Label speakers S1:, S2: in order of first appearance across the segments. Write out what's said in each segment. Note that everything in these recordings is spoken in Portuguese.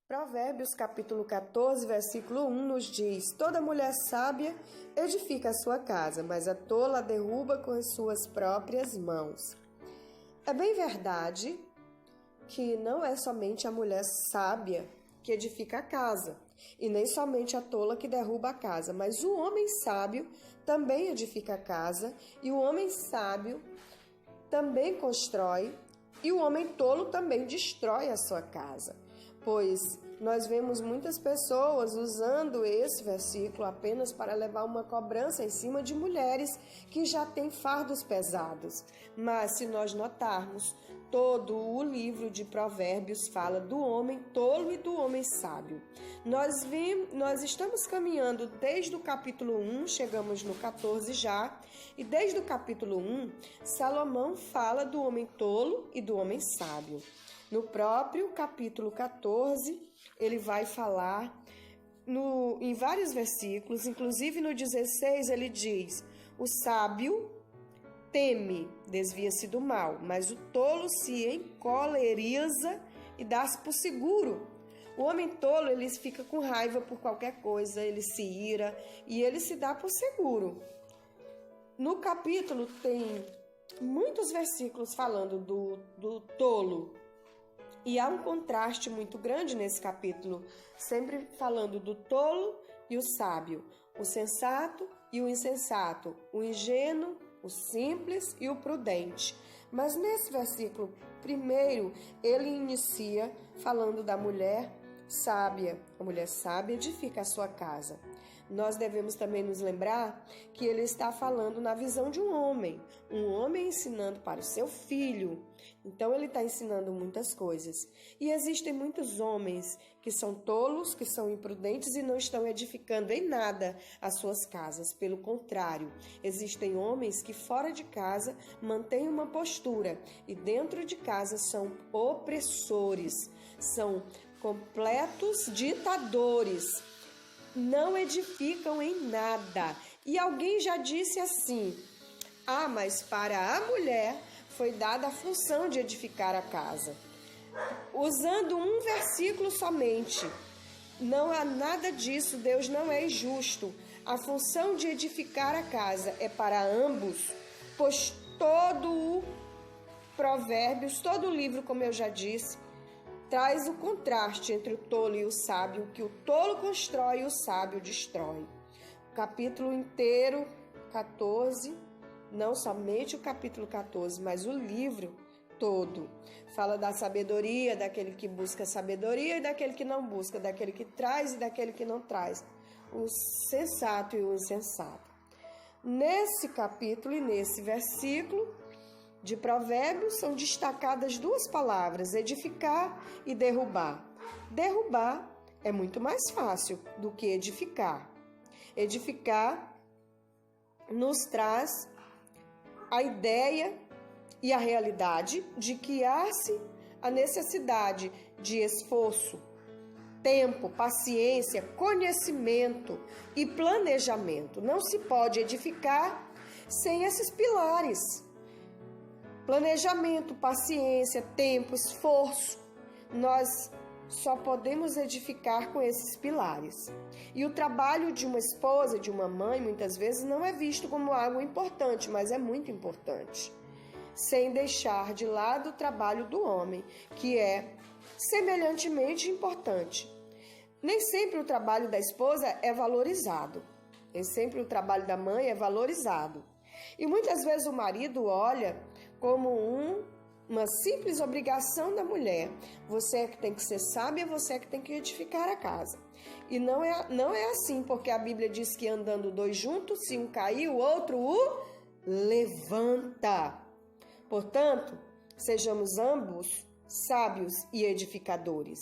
S1: Provérbios capítulo 14, versículo 1 nos diz: Toda mulher sábia edifica a sua casa, mas a tola a derruba com as suas próprias mãos. É bem verdade que não é somente a mulher sábia que edifica a casa, e nem somente a tola que derruba a casa, mas o homem sábio também edifica a casa, e o homem sábio também constrói, e o homem tolo também destrói a sua casa. Pois nós vemos muitas pessoas usando esse versículo apenas para levar uma cobrança em cima de mulheres que já têm fardos pesados. Mas se nós notarmos, todo o livro de Provérbios fala do homem tolo e do homem sábio. Nós estamos caminhando desde o capítulo 1, chegamos no 14 já, e desde o capítulo 1, Salomão fala do homem tolo e do homem sábio. No próprio capítulo 14, ele vai falar em vários versículos, inclusive no 16 ele diz: o sábio teme, desvia-se do mal, mas o tolo se encoleriza e dá-se por seguro. O homem tolo, ele fica com raiva por qualquer coisa, ele se ira e ele se dá por seguro. No capítulo tem muitos versículos falando do tolo. E há um contraste muito grande nesse capítulo, sempre falando do tolo e o sábio, o sensato e o insensato, o ingênuo, o simples e o prudente. Mas nesse versículo primeiro, ele inicia falando da mulher sábia. A mulher sábia edifica a sua casa. Nós devemos também nos lembrar que ele está falando na visão de um homem ensinando para o seu filho. Então ele está ensinando muitas coisas. E existem muitos homens que são tolos, que são imprudentes e não estão edificando em nada as suas casas. Pelo contrário, existem homens que fora de casa mantêm uma postura e dentro de casa são opressores, são completos ditadores, não edificam em nada. E alguém já disse assim: mas para a mulher foi dada a função de edificar a casa. Usando um versículo somente. Não há nada disso, Deus não é injusto. A função de edificar a casa é para ambos, pois todo o Provérbios, todo o livro, como eu já disse, traz o contraste entre o tolo e o sábio, que o tolo constrói e o sábio destrói. O capítulo inteiro, 14, não somente o capítulo 14, mas o livro todo, fala da sabedoria, daquele que busca sabedoria e daquele que não busca, daquele que traz e daquele que não traz, o sensato e o insensato. Nesse capítulo e nesse versículo de Provérbios são destacadas duas palavras: edificar e derrubar. Derrubar é muito mais fácil do que edificar. Edificar nos traz a ideia e a realidade de que há-se a necessidade de esforço, tempo, paciência, conhecimento e planejamento. Não se pode edificar sem esses pilares: planejamento, paciência, tempo, esforço. Nós só podemos edificar com esses pilares. E o trabalho de uma esposa, de uma mãe, muitas vezes não é visto como algo importante, mas é muito importante. Sem deixar de lado o trabalho do homem, que é semelhantemente importante. Nem sempre o trabalho da esposa é valorizado. Nem sempre o trabalho da mãe é valorizado. E muitas vezes o marido olha como uma simples obrigação da mulher. Você é que tem que ser sábia, você é que tem que edificar a casa. E não é assim, porque a Bíblia diz que andando dois juntos, se um cair, o outro o levanta. Portanto, sejamos ambos sábios e edificadores.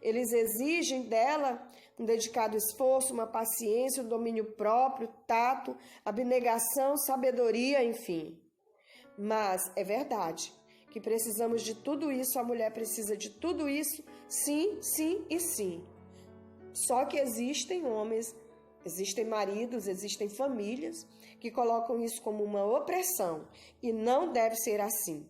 S1: Eles exigem dela um dedicado esforço, uma paciência, um domínio próprio, tato, abnegação, sabedoria, enfim. Mas é verdade que precisamos de tudo isso, a mulher precisa de tudo isso, sim, sim e sim. Só que existem homens, existem maridos, existem famílias que colocam isso como uma opressão e não deve ser assim.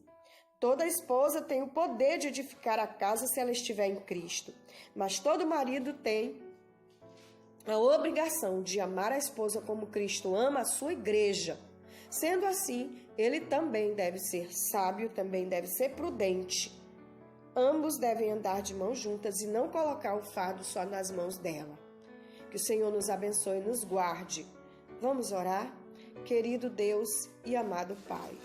S1: Toda esposa tem o poder de edificar a casa se ela estiver em Cristo, mas todo marido tem a obrigação de amar a esposa como Cristo ama a sua igreja. Sendo assim, ele também deve ser sábio, também deve ser prudente. Ambos devem andar de mãos juntas e não colocar o fardo só nas mãos dela. Que o Senhor nos abençoe e nos guarde. Vamos orar? Querido Deus e amado Pai,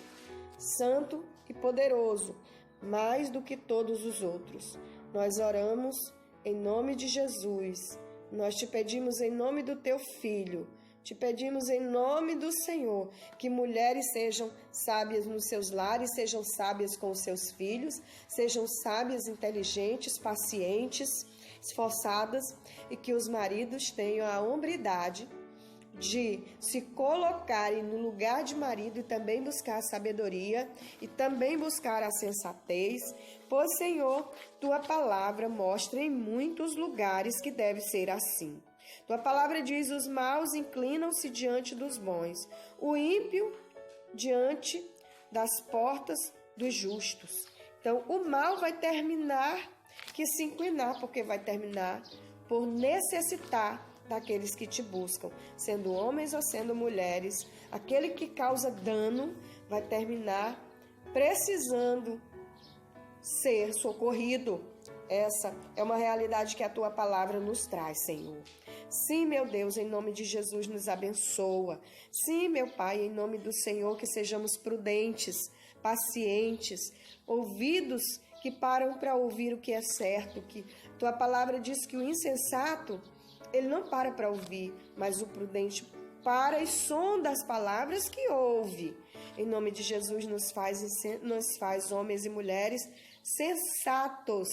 S1: santo e poderoso, mais do que todos os outros, nós oramos em nome de Jesus. Nós te pedimos em nome do teu Filho, te pedimos em nome do Senhor, que mulheres sejam sábias nos seus lares, sejam sábias com os seus filhos, sejam sábias, inteligentes, pacientes, esforçadas, e que os maridos tenham a hombridade de se colocarem no lugar de marido e também buscar a sabedoria e também buscar a sensatez, pois, Senhor, tua palavra mostra em muitos lugares que deve ser assim. Tua palavra diz: os maus inclinam-se diante dos bons, o ímpio diante das portas dos justos. Então, o mal vai terminar que se inclinar, porque vai terminar por necessitar daqueles que te buscam, sendo homens ou sendo mulheres. Aquele que causa dano vai terminar precisando ser socorrido. Essa é uma realidade que a tua palavra nos traz, Senhor. Sim, meu Deus, em nome de Jesus, nos abençoa. Sim, meu Pai, em nome do Senhor, que sejamos prudentes, pacientes, ouvidos que param para ouvir o que é certo, que tua palavra diz que o insensato, ele não para ouvir, mas o prudente para e sonda as palavras que ouve. Em nome de Jesus, nos faz homens e mulheres sensatos,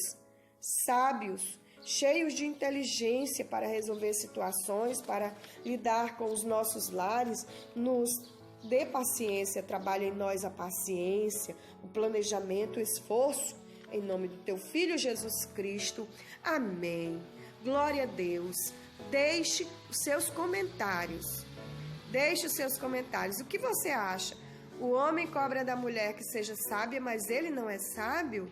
S1: sábios, cheios de inteligência para resolver situações, para lidar com os nossos lares. Nos dê paciência, trabalhe em nós a paciência, o planejamento, o esforço. Em nome do teu Filho Jesus Cristo. Amém. Glória a Deus. Deixe os seus comentários. Deixe os seus comentários. O que você acha? O homem cobra da mulher que seja sábia, mas ele não é sábio?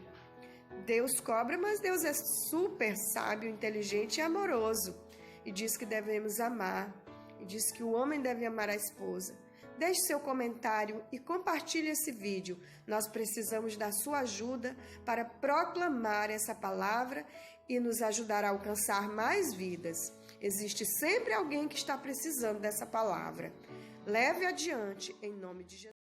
S1: Deus cobra, mas Deus é super sábio, inteligente e amoroso. E diz que devemos amar. E diz que o homem deve amar a esposa. Deixe seu comentário e compartilhe esse vídeo. Nós precisamos da sua ajuda para proclamar essa palavra e nos ajudar a alcançar mais vidas. Existe sempre alguém que está precisando dessa palavra. Leve adiante em nome de Jesus.